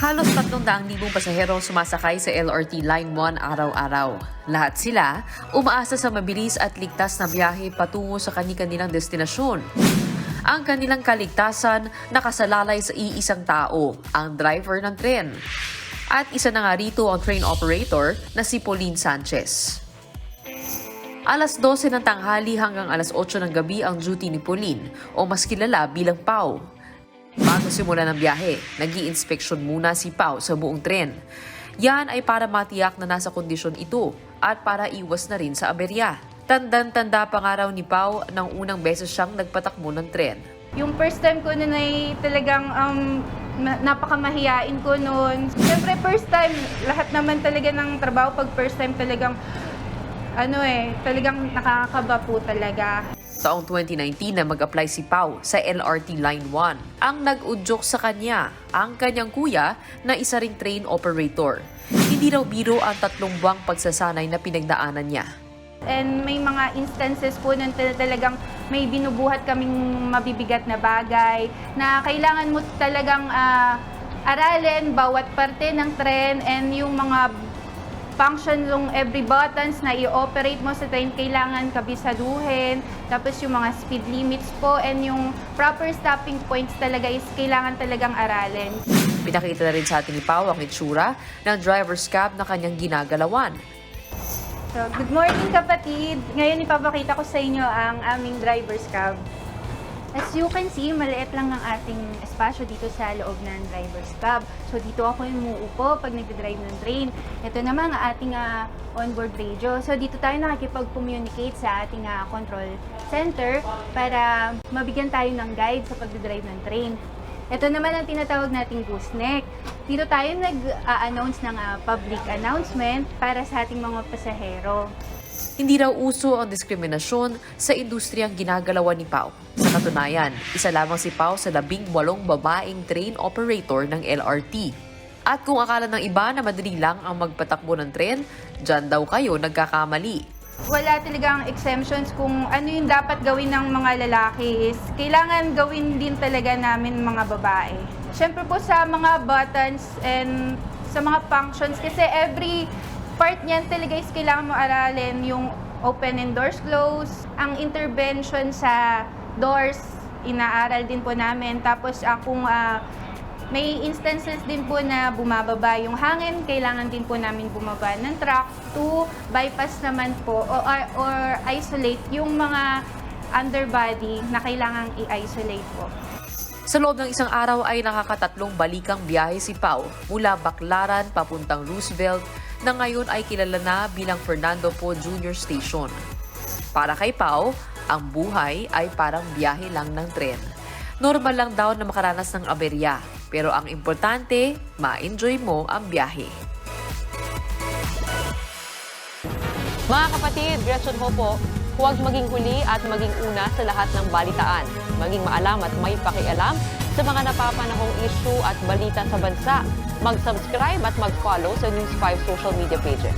Halos 300,000 pasahero sumasakay sa LRT Line 1 araw-araw. Lahat sila umaasa sa mabilis at ligtas na biyahe patungo sa kani-kanilang destinasyon. Ang kanilang kaligtasan nakasalalay sa iisang tao, ang driver ng tren. At isa na nga rito ang train operator na si Pauline Sanchez. Alas 12 ng tanghali hanggang alas 8 ng gabi ang duty ni Pauline o mas kilala bilang Pau. Bago simulan ng biyahe, nag-i-inspeksyon muna si Pau sa buong tren. Yan ay para matiyak na nasa kondisyon ito at para iwas na rin sa aberya. Tandang-tanda pa nga raw ni Pau nang unang beses siyang nagpatakbo ng tren. Yung first time ko nun ay talagang napakamahiyain ko nun. Siyempre first time, lahat naman talaga ng trabaho pag first time talagang talagang nakakaba po talaga. Taong 2019 na mag-apply si Pau sa LRT Line 1. Ang nag-udyok sa kanya, ang kanyang kuya na isa ring train operator. Hindi raw biro ang 3 buwang pagsasanay na pinagdaanan niya. And may mga instances po nun talagang may binubuhat kaming mabibigat na bagay na kailangan mo talagang aralin bawat parte ng tren and yung mga function yung every buttons na i-operate mo sa train, kailangan kabisaduhin. Tapos yung mga speed limits po and yung proper stopping points talaga is kailangan talagang aralin. Pinakita na rin sa ating ni Pau ang itsura ng driver's cab na kanyang ginagalawan. So, good morning kapatid! Ngayon ipapakita ko sa inyo ang aming driver's cab. As you can see, maliit lang ang ating espasyo dito sa loob ng driver's cab. So dito ako yung umuupo pag nagdadrive ng train. Ito naman ang ating onboard radio. So dito tayo nakikipag-communicate sa ating control center para mabigyan tayo ng guide sa pagdadrive ng train. Ito naman ang tinatawag nating gooseneck. Dito tayo nag-announce ng public announcement para sa ating mga pasahero. Hindi raw uso ang diskriminasyon sa industriyang ginagalawan ni Pau. Sa katunayan, isa lamang si Pau sa 18 babaeng train operator ng LRT. At kung akala ng iba na madali lang ang magpatakbo ng tren, dyan daw kayo nagkakamali. Wala talagang exemptions kung ano yung dapat gawin ng mga lalaki is kailangan gawin din talaga namin mga babae. Siyempre po sa mga buttons and sa mga functions kasi every part niyan talaga is kailangan mo aralin yung open and doors close. Ang intervention sa doors, inaaral din po namin. Tapos kung may instances din po na bumababa yung hangin, kailangan din po namin bumaba ng truck to bypass naman po or isolate yung mga underbody na kailangang i-isolate po. Sa loob ng isang araw ay nakakatatlong balikang biyahe si Pau mula Baclaran papuntang Roosevelt na ngayon ay kilala na bilang Fernando Poe Jr. Station. Para kay Pau, ang buhay ay parang biyahe lang ng tren. Normal lang daw na makaranas ng aberya, pero ang importante, ma-enjoy mo ang biyahe. Mga kapatid, Gretchen Ho po, huwag maging huli at maging una sa lahat ng balitaan. Maging maalam at may pakialam sa mga napapanahong issue at balita sa bansa. Mag-subscribe at mag-follow sa News 5 social media pages.